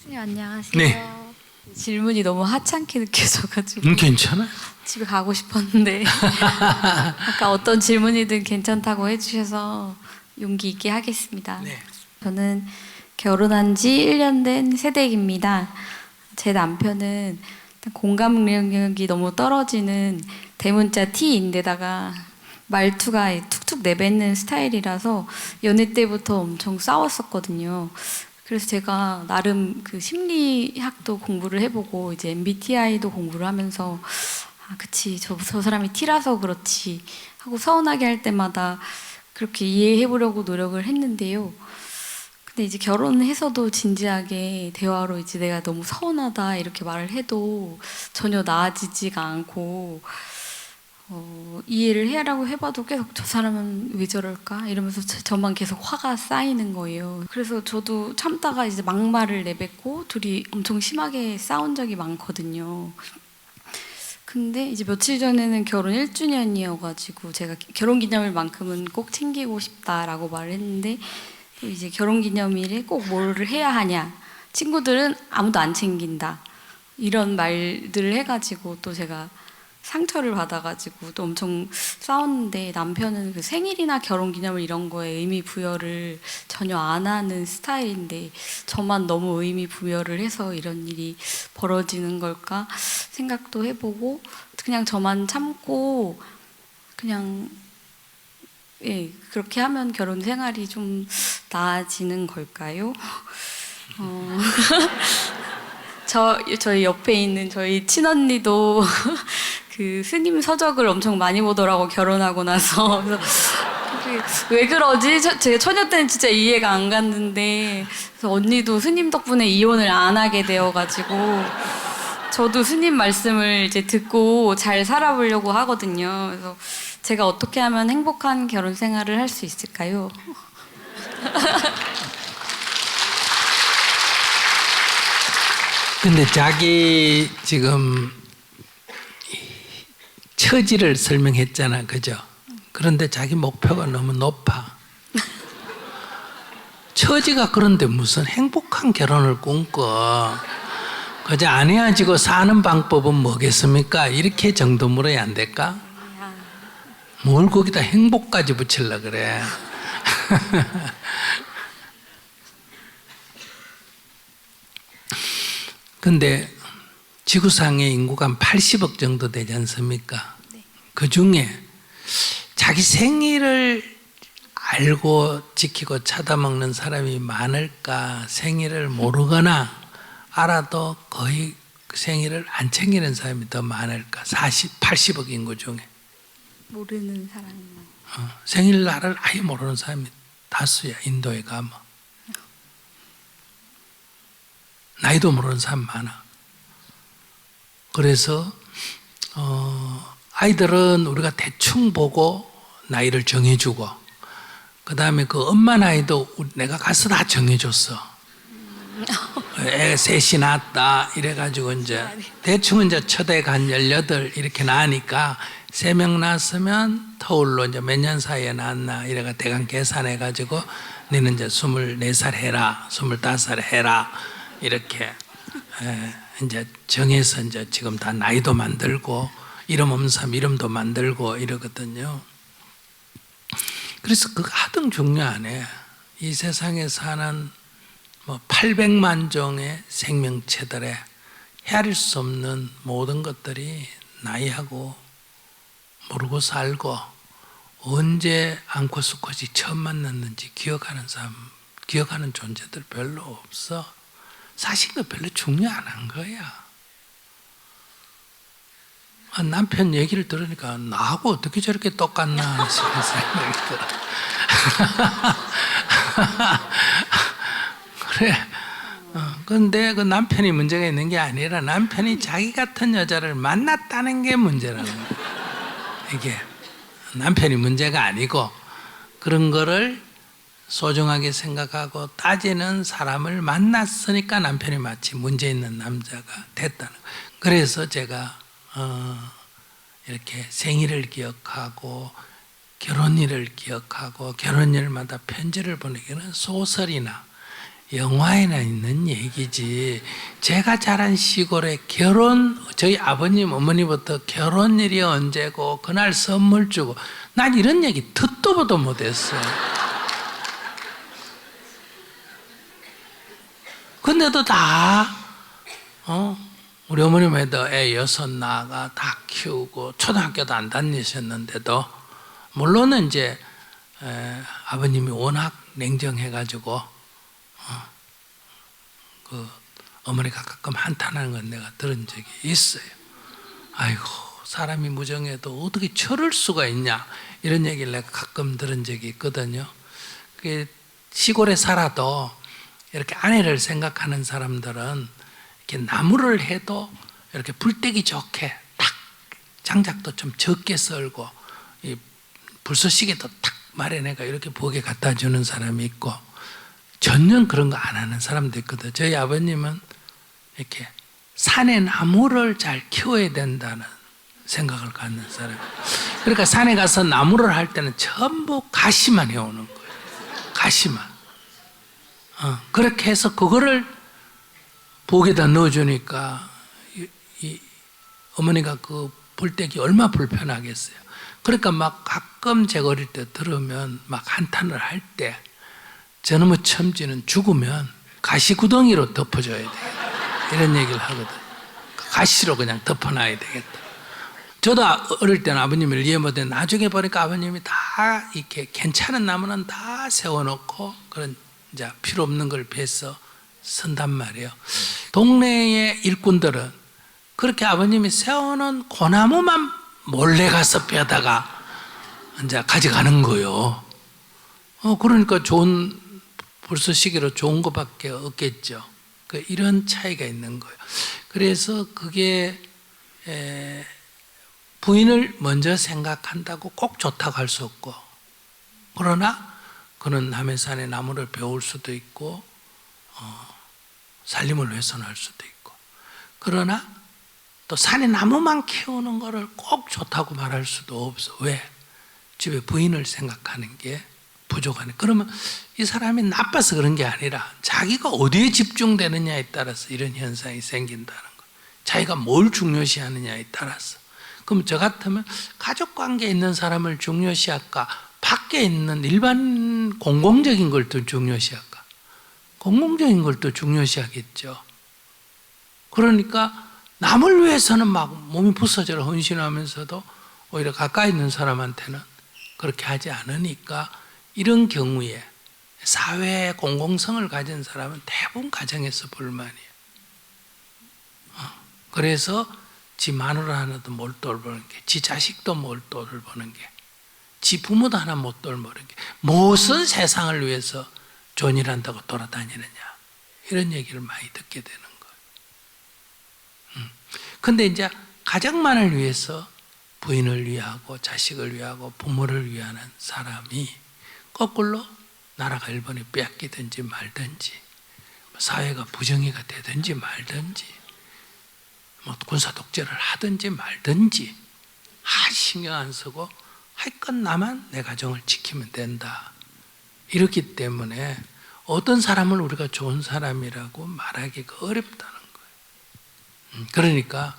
네, 안녕하세요. 네. 질문이 너무 하찮게 느껴져가지고 괜찮아요. 집에 가고 싶었는데 아까 어떤 질문이든 괜찮다고 해주셔서 용기 있게 하겠습니다. 네. 저는 결혼한 지 1년 된 새댁입니다. 제 남편은 공감 능력이 너무 떨어지는 대문자 T인데다가 말투가 툭툭 내뱉는 스타일이라서 연애 때부터 엄청 싸웠었거든요. 그래서 제가 나름 그 심리학도 공부를 해보고 이제 MBTI도 공부를 하면서 그치 저 사람이 T라서 그렇지 하고 서운하게 할 때마다 그렇게 이해해보려고 노력을 했는데요. 근데 이제 결혼해서도 진지하게 대화로 이제 내가 너무 서운하다 이렇게 말을 해도 전혀 나아지지가 않고 이해를 해라고 해봐도 계속 저 사람은 왜 저럴까 이러면서 저만 계속 화가 쌓이는 거예요. 그래서 저도 참다가 이제 막말을 내뱉고 둘이 엄청 심하게 싸운 적이 많거든요. 근데 이제 며칠 전에는 결혼 1주년이어가지고 제가 결혼기념일만큼은 꼭 챙기고 싶다라고 말을 했는데 또 이제 결혼기념일에 꼭 뭐를 해야 하냐, 친구들은 아무도 안 챙긴다 이런 말들을 해가지고 또 제가 상처를 받아가지고 또 엄청 싸웠는데, 남편은 그 생일이나 결혼기념일 이런 거에 의미 부여를 전혀 안 하는 스타일인데 저만 너무 의미 부여를 해서 이런 일이 벌어지는 걸까 생각도 해보고, 그냥 저만 참고 그냥 그렇게 하면 결혼 생활이 좀 나아지는 걸까요? 저희 옆에 있는 저희 친언니도 그 스님 서적을 엄청 많이 보더라고, 결혼하고 나서. 그래서 왜 그러지? 제가 처녀 때는 진짜 이해가 안 갔는데, 그래서 언니도 스님 덕분에 이혼을 안 하게 되어가지고 저도 스님 말씀을 이제 듣고 잘 살아보려고 하거든요. 그래서 제가 어떻게 하면 행복한 결혼 생활을 할 수 있을까요? 근데 자기 지금 처지를 설명했잖아, 그죠? 그런데 자기 목표가 너무 높아. 처지가 그런데 무슨 행복한 결혼을 꿈꿔. 그저 안 헤어지고 사는 방법은 뭐겠습니까? 이렇게 정도 물어야 안 될까? 뭘 거기다 행복까지 붙이려 그래. 근데 지구상의 인구가 한 80억 정도 되지 않습니까? 네. 그 중에 자기 생일을 알고 지키고 찾아먹는 사람이 많을까? 생일을 모르거나 알아도 거의 생일을 안 챙기는 사람이 더 많을까? 80억 인구 중에. 모르는 사람만. 생일날을 아예 모르는 사람이 다수야, 인도에 가면. 나이도 모르는 사람 많아. 그래서 아이들은 우리가 대충 보고 나이를 정해주고, 그 다음에 그 엄마 나이도 내가 가서 다 정해줬어. 애 셋이 낳았다 이래가지고 이제 대충 이제 첫애가 한 18 이렇게 낳으니까 3명 낳았으면 터울로 이제 몇 년 사이에 낳았나 이래가 대강 계산해가지고 너는 이제 24살 해라, 25살 해라 이렇게 이제 정해서 이제 지금 다 나이도 만들고 이름 없는 사람 이름도 만들고 이러거든요. 그래서 그거 하등 중요하네. 이 세상에 사는 800만 종의 생명체들의 헤아릴 수 없는 모든 것들이 나이하고 모르고 살고 언제 앙코 수컷이 처음 만났는지 기억하는 사람, 기억하는 존재들 별로 없어. 사실 그 별로 중요 안 한 거야. 남편 얘기를 들으니까 나하고 어떻게 저렇게 똑같나 싶은 생각이 들어. 그래. 근데 그 남편이 문제가 있는 게 아니라 남편이 자기 같은 여자를 만났다는 게 문제라는 거야. 이게 남편이 문제가 아니고 그런 거를 소중하게 생각하고 따지는 사람을 만났으니까 남편이 마치 문제 있는 남자가 됐다는 거예요. 그래서 제가 이렇게 생일을 기억하고 결혼일을 기억하고 결혼일마다 편지를 보내기는 소설이나 영화에나 있는 얘기지. 제가 자란 시골에 저희 아버님 어머니부터 결혼일이 언제고 그날 선물 주고, 난 이런 얘기 듣도 보도 못했어. 근데도 다 우리 어머님에도 애 6 낳아가 다 키우고 초등학교도 안 다니셨는데도, 물론은 이제 아버님이 워낙 냉정해가지고 그 어머니가 가끔 한탄하는 건 내가 들은 적이 있어요. 아이고, 사람이 무정해도 어떻게 저럴 수가 있냐, 이런 얘기를 내가 가끔 들은 적이 있거든요. 시골에 살아도 이렇게 아내를 생각하는 사람들은 이렇게 나무를 해도 이렇게 불때기 좋게 딱, 장작도 좀 적게 썰고 이 불쏘시개도 딱 마련해가 이렇게 부엌에 갖다 주는 사람이 있고, 전혀 그런 거 안 하는 사람도 있거든. 저희 아버님은 이렇게 산에 나무를 잘 키워야 된다는 생각을 갖는 사람. 그러니까 산에 가서 나무를 할 때는 전부 가시만 해오는 거예요. 가시만. 그렇게 해서 그거를 부엌에다 넣어주니까 이 어머니가 그 불때기 얼마나 불편하겠어요. 그러니까 막 가끔 제가 어릴 때 들으면 막 한탄을 할 때, 저놈의 첨지는 죽으면 가시구덩이로 덮어줘야 돼, 이런 얘기를 하거든. 가시로 그냥 덮어놔야 되겠다. 저도 어릴 때는 아버님을 이해 못했는데, 나중에 보니까 아버님이 다 이렇게 괜찮은 나무는 다 세워놓고 그런 이제 필요 없는 걸 베서 선단 말이에요. 동네의 일꾼들은 그렇게 아버님이 세워놓은 고나무만 몰래 가서 빼다가 이제 가져가는 거예요. 그러니까 좋은 불쏘시개로 좋은 것밖에 없겠죠. 이런 차이가 있는 거예요. 그래서 그게 부인을 먼저 생각한다고 꼭 좋다고 할 수 없고, 그러나 그는 남의 산에 나무를 베울 수도 있고 살림을 훼손할 수도 있고, 그러나 또 산에 나무만 키우는 거를 꼭 좋다고 말할 수도 없어. 왜? 집에 부인을 생각하는 게 부족하네. 그러면 이 사람이 나빠서 그런 게 아니라 자기가 어디에 집중되느냐에 따라서 이런 현상이 생긴다는 거. 자기가 뭘 중요시하느냐에 따라서. 그럼 저 같으면 가족관계에 있는 사람을 중요시할까, 밖에 있는 일반 공공적인 걸 더 중요시할까? 공공적인 걸 더 중요시하겠죠. 그러니까 남을 위해서는 막 몸이 부서져라 헌신하면서도 오히려 가까이 있는 사람한테는 그렇게 하지 않으니까, 이런 경우에 사회의 공공성을 가진 사람은 대부분 가정에서 불만이에요. 그래서 지 마누라 하나도 몰두를 보는 게, 지 자식도 몰두를 보는 게, 지 부모도 하나 몰두를 보는 게, 무슨 세상을 위해서 존일한다고 돌아다니느냐, 이런 얘기를 많이 듣게 되는 거예요. 근데 이제 가정만을 위해서 부인을 위하고 자식을 위하고 부모를 위하는 사람이 거꾸로 나라가 일본에 빼앗기든지 말든지, 사회가 부정의가 되든지 말든지, 군사 독재를 하든지 말든지 신경 안 쓰고 하여간 나만 내 가정을 지키면 된다. 이렇기 때문에 어떤 사람을 우리가 좋은 사람이라고 말하기가 어렵다는 거예요. 그러니까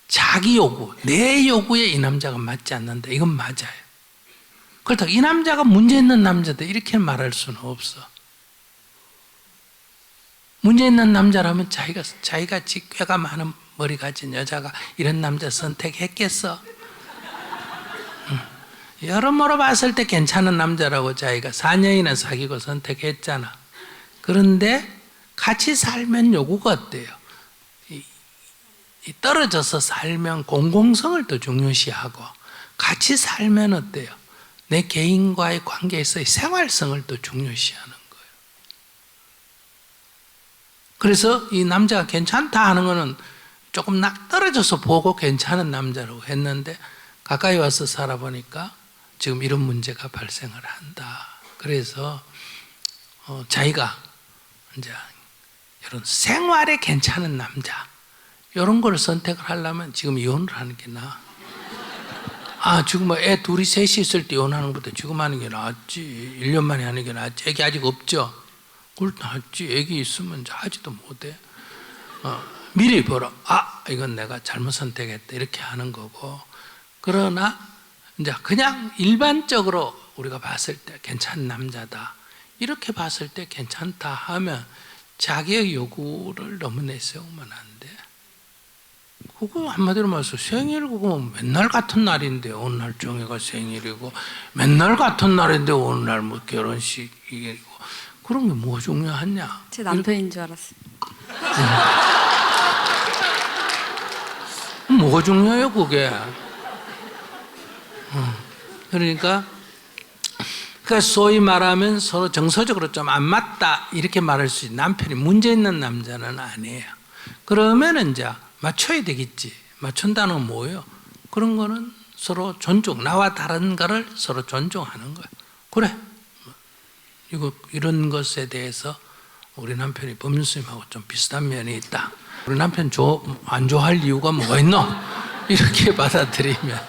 자기 요구, 내 요구에 이 남자가 맞지 않는다, 이건 맞아요. 그렇다고 이 남자가 문제 있는 남자다 이렇게 말할 수는 없어. 문제 있는 남자라면 자기같이 꾀가 많은 머리 가진 여자가 이런 남자 선택했겠어? 여러모로 봤을 때 괜찮은 남자라고 자기가 4년이나 사귀고 선택했잖아. 그런데 같이 살면 요구가 어때요? 떨어져서 살면 공공성을 더 중요시하고, 같이 살면 어때요? 내 개인과의 관계에서의 생활성을 더 중요시하는 거예요. 그래서 이 남자가 괜찮다 하는 거는 조금 떨어져서 보고 괜찮은 남자라고 했는데, 가까이 와서 살아보니까 지금 이런 문제가 발생을 한다. 그래서 자기가 이제 이런 생활에 괜찮은 남자, 이런 걸 선택을 하려면 지금 이혼을 하는 게 나아. 지금 애 둘이 셋이 있을 때 이혼하는 것보다 지금 하는 게 낫지. 1년 만에 하는 게 낫지. 애기 아직 없죠? 그걸 낫지. 애기 있으면 이제 하지도 못해. 미리 보러 이건 내가 잘못 선택했다 이렇게 하는 거고. 그러나 이제 그냥 일반적으로 우리가 봤을 때 괜찮은 남자다 이렇게 봤을 때 괜찮다 하면 자기의 요구를 너무 내세우면 안 돼. 그거 한마디로 말해서 생일 그거 맨날 같은 날인데 어느 날 정해가 생일이고 맨날 같은 날인데 어느 날 뭐 결혼식이고 그런 게 뭐가 중요하냐. 제 남편인 줄 알았어요. 뭐가 중요해요 그게. 그러니까 소위 말하면 서로 정서적으로 좀 안 맞다 이렇게 말할 수 있는 남편이 문제 있는 남자는 아니에요. 그러면 이제 맞춰야 되겠지. 맞춘다는 건 뭐예요? 그런 거는 서로 존중, 나와 다른 거를 서로 존중하는 거예요. 그래, 이런 것에 대해서 우리 남편이 법륜스님하고 좀 비슷한 면이 있다. 우리 남편 안 좋아할 이유가 뭐가 있노? 이렇게 받아들이면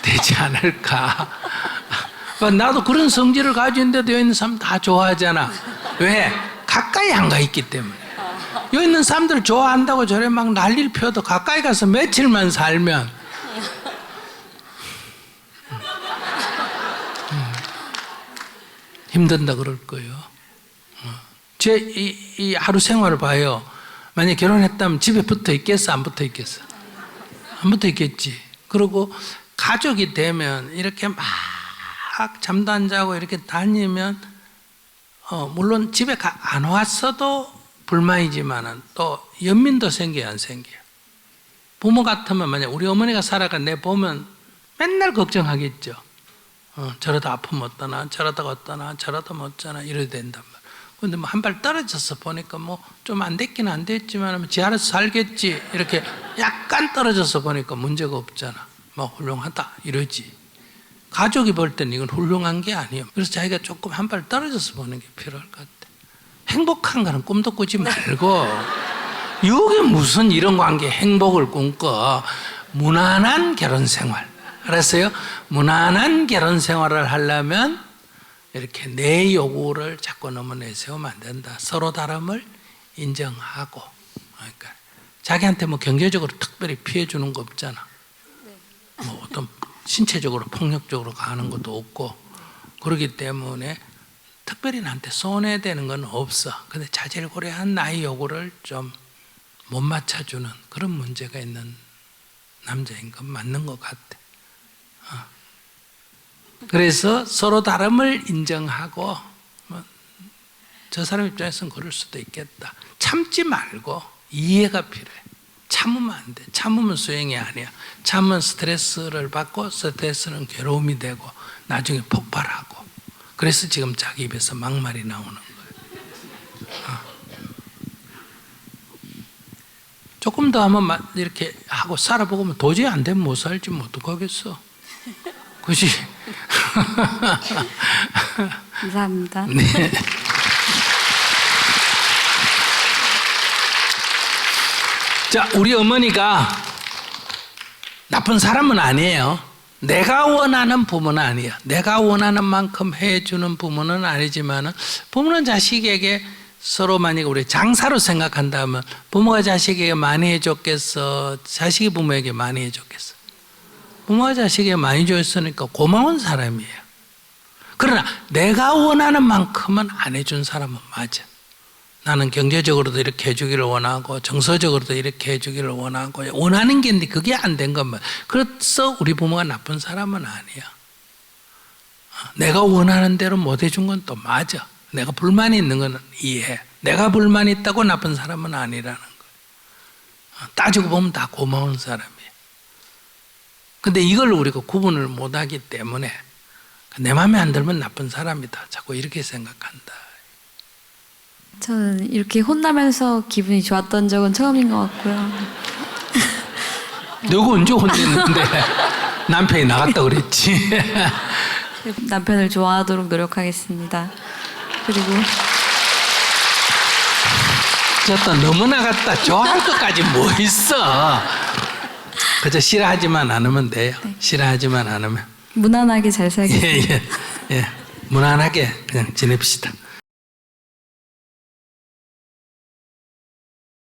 되지 않을까. 나도 그런 성질을 가지고 있는데도 여기 있는 사람 다 좋아하잖아. 왜? 가까이 안 가 있기 때문에. 여기 있는 사람들 좋아한다고 저래 막 난리를 펴도 가까이 가서 며칠만 살면 힘든다 그럴 거예요. 제 이 하루 생활을 봐요. 만약에 결혼했다면 집에 붙어 있겠어? 안 붙어 있겠어? 안 붙어 있겠지. 그리고 가족이 되면 이렇게 막 잠도 안 자고 이렇게 다니면 물론 집에 안 왔어도 불만이지만은 또 연민도 생겨요, 안 생겨요? 부모 같으면 만약 우리 어머니가 살아가 내 보면 맨날 걱정하겠죠. 저러다 아프면 어떠나, 저러다 어떠나, 저러다 못 자나 이래야 된단 말이에요. 근데 뭐 한 발 떨어져서 보니까 뭐 좀 안 됐긴 안 됐지만 지 알아서 살겠지 이렇게 약간 떨어져서 보니까 문제가 없잖아. 뭐 훌륭하다 이러지. 가족이 볼 때는 이건 훌륭한 게 아니에요. 그래서 자기가 조금 한 발 떨어져서 보는 게 필요할 것 같아. 행복한 거는 꿈도 꾸지 말고 이게 무슨 이런 관계 행복을 꿈꿔. 무난한 결혼 생활. 알았어요? 무난한 결혼 생활을 하려면 이렇게 내 요구를 자꾸 너무 내세우면 안 된다. 서로 다름을 인정하고. 그러니까 자기한테 뭐 경제적으로 특별히 피해 주는 거 없잖아. 뭐 어떤 신체적으로 폭력적으로 가는 것도 없고 그렇기 때문에 특별히 나한테 손해되는 건 없어. 근데 자질구레한 나의 요구를 좀 못 맞춰주는 그런 문제가 있는 남자인 건 맞는 것 같아. 그래서 서로 다름을 인정하고 저 사람 입장에서는 그럴 수도 있겠다. 참지 말고 이해가 필요해. 참으면 안 돼. 참으면 수행이 아니야. 참으면 스트레스를 받고 스트레스는 괴로움이 되고 나중에 폭발하고 그래서 지금 자기 입에서 막말이 나오는 거예요. 조금 더 한번 이렇게 하고 살아보면 도저히 안 되면 못 살지 뭐 어떡하겠어. 그지? 감사합니다. 네. 자, 우리 어머니가 나쁜 사람은 아니에요. 내가 원하는 부모는 아니에요. 내가 원하는 만큼 해주는 부모는 아니지만 부모는 자식에게 서로 만약에 우리 장사로 생각한다면 부모가 자식에게 많이 해줬겠어? 자식이 부모에게 많이 해줬겠어? 부모가 자식에게 많이 줬으니까 고마운 사람이에요. 그러나 내가 원하는 만큼은 안 해준 사람은 맞아. 나는 경제적으로도 이렇게 해주기를 원하고 정서적으로도 이렇게 해주기를 원하고 원하는 게 있는데 그게 안 된 것만. 그래서 우리 부모가 나쁜 사람은 아니야. 내가 원하는 대로 못 해준 건 또 맞아. 내가 불만이 있는 건 이해해. 내가 불만이 있다고 나쁜 사람은 아니라는 거. 따지고 보면 다 고마운 사람이에요. 근데 이걸 우리가 구분을 못하기 때문에 내 마음에 안 들면 나쁜 사람이다. 자꾸 이렇게 생각한다. 저는 이렇게 혼나면서 기분이 좋았던 적은 처음인 것 같고요. 너가 언제 혼냈는데 남편이 나갔다 그랬지. 남편을 좋아하도록 노력하겠습니다. 그리고 저또 너무 나갔다 좋아할 것까지 뭐 있어. 그저 싫어하지만 않으면 돼요. 네. 싫어하지만 않으면 무난하게 잘 살겠습니다. 예. 무난하게 그냥 지냅시다.